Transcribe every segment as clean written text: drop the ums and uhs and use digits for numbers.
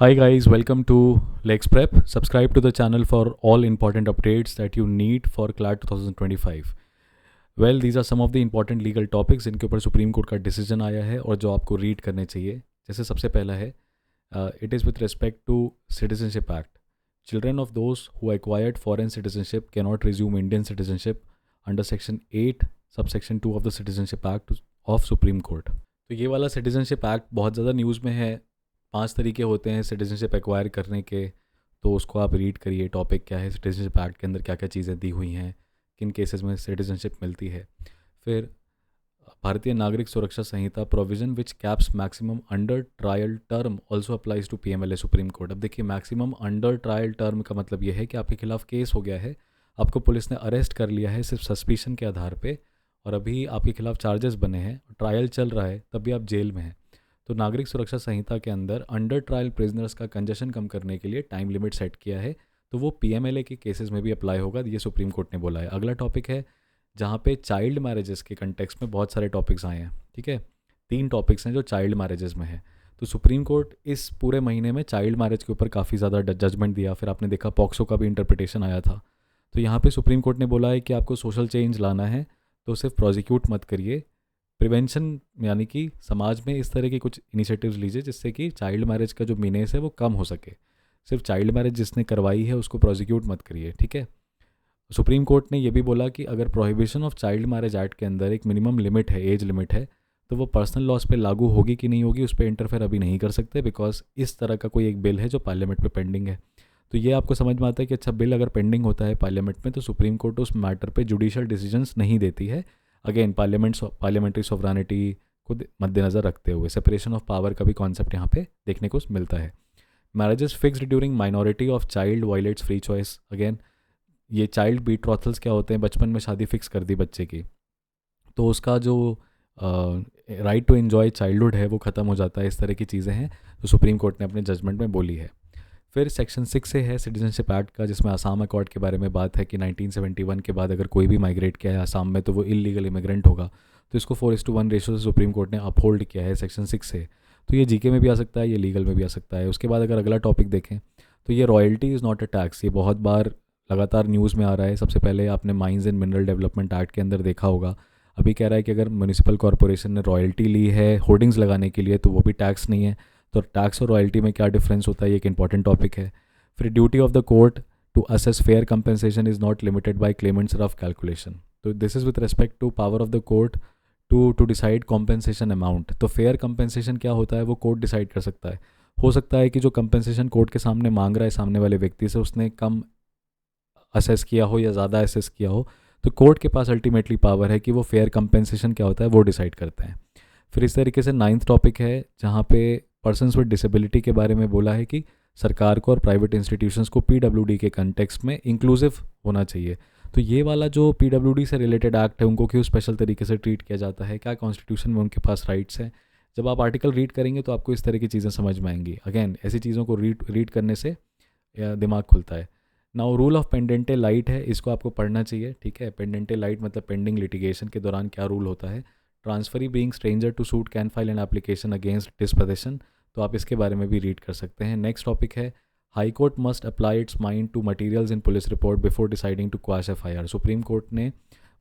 Hi guys, welcome to Lex Prep. Subscribe to the channel for all important updates that you need for CLAT 2025. Well, these are some of the important legal topics जिनके ऊपर supreme court का decision आया है और जो आपको read करने चाहिए. जैसे सबसे पहला है it is with respect to citizenship act. Children of those who acquired foreign citizenship cannot resume Indian citizenship under section 8 subsection 2 of the Citizenship Act of Supreme Court. तो ये वाला सिटीजनशिप एक्ट बहुत ज़्यादा न्यूज़ में है. 5 तरीके होते हैं सिटीजनशिप एक्वायर करने के, तो उसको आप रीड करिए. टॉपिक क्या है, सिटीजनशिप एक्ट के अंदर क्या क्या चीज़ें दी हुई हैं, किन केसेस में सिटीजनशिप मिलती है. फिर Bharatiya Nagarik Suraksha Sanhita provision which caps maximum under trial term also applies to PMLA Supreme Court. अब देखिए, मैक्सिमम अंडर ट्रायल टर्म का मतलब ये है कि आपके खिलाफ केस हो गया है, आपको पुलिस ने अरेस्ट कर लिया है सिर्फ सस्पिशन के आधार पे, और अभी आपके खिलाफ चार्जेस बने हैं, ट्रायल चल रहा है, तब भी आप जेल में हैं. तो नागरिक सुरक्षा संहिता के अंदर अंडर ट्रायल प्रिजनर्स का कंजेशन कम करने के लिए टाइम लिमिट सेट किया है, तो वो पीएमएलए के केसेस में भी अप्लाई होगा, ये सुप्रीम कोर्ट ने बोला है. अगला टॉपिक है जहाँ पे चाइल्ड मैरिजेस के कंटेक्स्ट में बहुत सारे टॉपिक्स आए हैं. ठीक है, 3 टॉपिक्स हैं जो चाइल्ड मैरिजेस में है. तो सुप्रीम कोर्ट इस पूरे महीने में चाइल्ड मैरिज के ऊपर काफ़ी ज़्यादा जजमेंट दिया. फिर आपने देखा पॉक्सो का भी इंटरप्रिटेशन आया था. तो यहाँ पे सुप्रीम कोर्ट ने बोला है कि आपको सोशल चेंज लाना है तो सिर्फ प्रोसिक्यूट मत करिए, प्रिवेंशन यानी कि समाज में इस तरह के कुछ इनिशिएटिव्स लीजिए जिससे कि चाइल्ड मैरिज का जो मीनेस है वो कम हो सके. सिर्फ चाइल्ड मैरिज जिसने करवाई है उसको प्रोसिक्यूट मत करिए. ठीक है. सुप्रीम कोर्ट ने यह भी बोला कि अगर prohibition of child marriage act के अंदर एक मिनिमम लिमिट है, एज लिमिट है, तो वो पर्सनल लॉज पे लागू होगी कि नहीं होगी उस पर इंटरफेयर अभी नहीं कर सकते, बिकॉज इस तरह का कोई एक बिल है जो पार्लियामेंट में पेंडिंग है. तो ये आपको समझ में आता है कि अच्छा, बिल अगर पेंडिंग होता है पार्लियामेंट में तो सुप्रीम कोर्ट उस मैटर पे जुडिशियल डिसीजंस नहीं देती है. अगेन पार्लियामेंट्री सॉवरेनिटी को मद्देनज़र रखते हुए सेपरेशन ऑफ पावर का भी कॉन्सेप्ट यहाँ पे देखने को मिलता है. Marriages fixed during minority of child violets free choice. Again, ये चाइल्ड बीट्रॉथल्स क्या होते हैं, बचपन में शादी फिक्स कर दी बच्चे की, तो उसका जो राइट टू एंजॉय चाइल्डहुड है वो ख़त्म हो जाता है. इस तरह की चीज़ें हैं तो सुप्रीम कोर्ट ने अपने जजमेंट में बोली है. फिर सेक्शन 6 से है सिटीजनशिप एक्ट का, जिसमें आसाम अकॉर्ड के बारे में बात है कि 1971 के बाद अगर कोई भी माइग्रेट किया है आसाम में तो वो इलीगल इमिग्रेंट होगा. तो इसको 4:1 रेशो से सुप्रीम कोर्ट ने अपहोल्ड किया है सेक्शन 6 से. तो ये जीके में भी आ सकता है, ये लीगल में भी आ सकता है. उसके बाद अगर अगला टॉपिक देखें तो ये royalty is not a tax. ये बहुत बार लगातार न्यूज़ में आ रहा है. सबसे पहले आपने mines and mineral development act के अंदर देखा होगा, अभी कह रहा है कि अगर म्यूनिसिपल कॉरपोरेशन ने रॉयल्टी ली है होर्डिंग्स लगाने के लिए तो वो भी टैक्स नहीं है. तो टैक्स और रॉयल्टी में क्या डिफरेंस होता है, ये एक इंपॉर्टेंट टॉपिक है. फिर duty of the court to assess fair compensation is not limited by claimants rough calculation. तो this is with respect to power of the court to decide compensation amount. तो fair compensation क्या होता है वो court decide कर सकता है. हो सकता है कि जो कंपनसेशन कोर्ट के सामने मांग रहा है सामने वाले व्यक्ति से उसने कम असेस किया हो या ज़्यादा असेस किया हो, तो कोर्ट के पास अल्टीमेटली पावर है कि वो फेयर कंपेंसेशन क्या होता है वो डिसाइड करते हैं. फिर इस तरीके से 9th टॉपिक है जहाँ पे पर्सन्स विद डिसेबिलिटी के बारे में बोला है कि सरकार को और प्राइवेट इंस्टीट्यूशंस को पीडब्ल्यूडी के कंटेक्स्ट में इंक्लूसिव होना चाहिए. तो ये वाला जो पीडब्ल्यूडी से रिलेटेड एक्ट है उनको क्यों स्पेशल तरीके से ट्रीट किया जाता है, क्या कॉन्स्टिट्यूशन में उनके पास राइट्स हैं. जब आप आर्टिकल रीड करेंगे तो आपको इस तरह की चीज़ें समझ में आएंगी. अगेन, ऐसी चीज़ों को रीड करने से दिमाग खुलता है. Now rule of pendente lite है, इसको आपको पढ़ना चाहिए. ठीक है, पेंडेंटे लाइट मतलब पेंडिंग लिटिगेशन के दौरान क्या रूल होता है. Transferee being stranger to suit can file an application against disposition. तो आप इसके बारे में भी रीड कर सकते हैं. नेक्स्ट टॉपिक है high court must apply its mind to materials in police report before deciding to quash FIR. Supreme court ने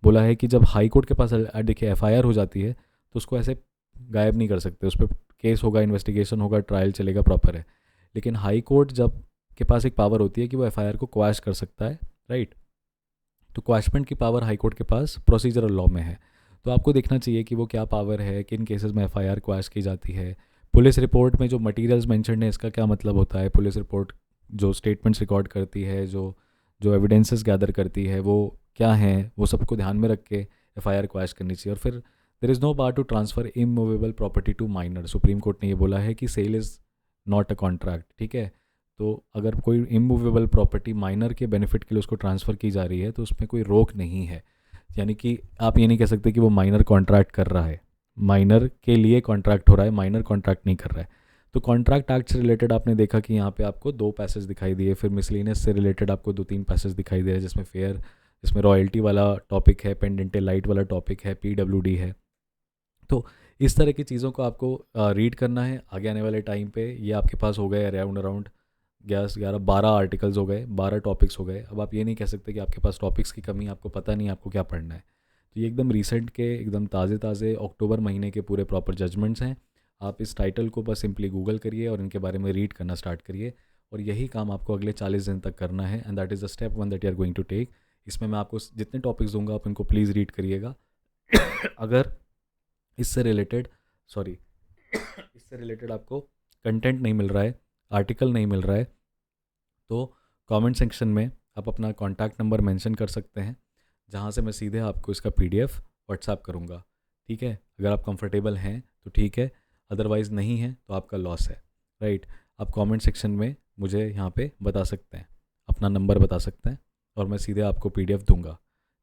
बोला है कि जब हाई कोर्ट के पास देखिए एफआईआर हो जाती है तो उसको ऐसे गायब नहीं कर सकते. उस पर केस होगा, इन्वेस्टिगेशन होगा, ट्रायल चलेगा, प्रॉपर है. लेकिन हाई कोर्ट जब के पास एक पावर होती है कि वो एफआईआर को क्वैश कर सकता है, राइट. तो क्वैशमेंट की पावर हाई कोर्ट के पास प्रोसीजरल लॉ में है. तो आपको देखना चाहिए कि वो क्या पावर है, किन केसेस में एफआईआर क्वैश की जाती है. पुलिस रिपोर्ट में जो मटेरियल्स मेंशन्ड है इसका क्या मतलब होता है. पुलिस रिपोर्ट जो स्टेटमेंट्स रिकॉर्ड करती है, जो जो एविडेंसेस गैदर करती है वो क्या हैं, वो सबको ध्यान में रख के एफआईआर क्वैश करनी चाहिए. और फिर there is no bar to transfer immovable property to minor. Supreme court ने ये बोला है कि sale is not a contract. ठीक है, तो अगर कोई इमूवेबल प्रॉपर्टी माइनर के बेनिफिट के लिए उसको ट्रांसफ़र की जा रही है तो उसमें कोई रोक नहीं है. यानी कि आप ये नहीं कह सकते कि वो माइनर कॉन्ट्रैक्ट कर रहा है, माइनर के लिए कॉन्ट्रैक्ट हो रहा है, माइनर कॉन्ट्रैक्ट नहीं कर रहा है. तो कॉन्ट्रैक्ट एक्ट से रिलेटेड आपने देखा कि यहाँ पे आपको 2 पैसेज दिखाई दिए. फिर मिसलिनियस से रिलेटेड आपको 2-3 पैसेज दिखाई दे रहे हैं जिसमें फेयर, जिसमें रॉयल्टी वाला टॉपिक है, पेंडेंटे लाइट वाला टॉपिक है, पीडब्ल्यूडी है. तो इस तरह की चीज़ों को आपको रीड करना है आगे आने वाले टाइम पे। ये आपके पास हो गए अराउंड 11 12 आर्टिकल्स हो गए, 12 टॉपिक्स हो गए। अब आप ये नहीं कह सकते कि आपके पास टॉपिक्स की कमी, आपको पता नहीं आपको क्या पढ़ना है। तो ये एकदम रिसेंट के, एकदम ताज़े ताज़े अक्टूबर महीने के पूरे प्रॉपर जजमेंट्स हैं। आप इस टाइटल को बस सिंपली गूगल करिए और इनके बारे में रीड करना स्टार्ट करिए, और यही काम आपको अगले 40 दिन तक करना है। And that is the step 1 that you are going to take. इसमें मैं आपको जितने टॉपिक्स दूंगा आप इनको प्लीज़ रीड करिएगा। अगर इससे रिलेटेड सॉरी इससे रिलेटेड आपको कंटेंट नहीं मिल रहा है, आर्टिकल नहीं मिल रहा है, तो कमेंट सेक्शन में आप अपना कॉन्टैक्ट नंबर मेंशन कर सकते हैं, जहां से मैं सीधे आपको इसका पीडीएफ व्हाट्सएप करूँगा। ठीक है, अगर आप कंफर्टेबल हैं तो ठीक है, अदरवाइज़ नहीं है तो आपका लॉस है। राइट, आप कमेंट सेक्शन में मुझे यहाँ पे बता सकते हैं, अपना नंबर बता सकते हैं, और मैं सीधे आपको पीडीएफ दूंगा।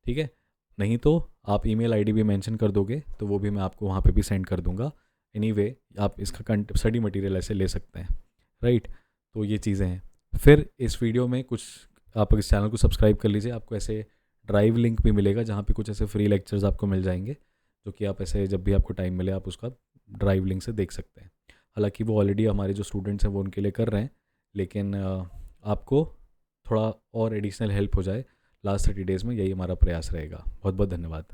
ठीक है, नहीं तो आप ईमेल आईडी भी मेंशन कर दोगे तो वो भी मैं आपको वहाँ पे भी सेंड कर दूंगा। एनीवे, आप इसका स्टडी मटेरियल ऐसे ले सकते हैं। राइट, तो ये चीज़ें हैं। फिर इस वीडियो में कुछ, आप इस चैनल को सब्सक्राइब कर लीजिए, आपको ऐसे ड्राइव लिंक भी मिलेगा जहाँ पे कुछ ऐसे फ्री लेक्चर्स आपको मिल जाएंगे, जो कि आप ऐसे जब भी आपको टाइम मिले आप उसका ड्राइव लिंक से देख सकते हैं। हालांकि वो ऑलरेडी हमारे जो स्टूडेंट्स हैं वो उनके लिए कर रहे हैं, लेकिन आपको थोड़ा और एडिशनल हेल्प हो जाए लास्ट 30 डेज़ में, यही हमारा प्रयास रहेगा। बहुत बहुत धन्यवाद।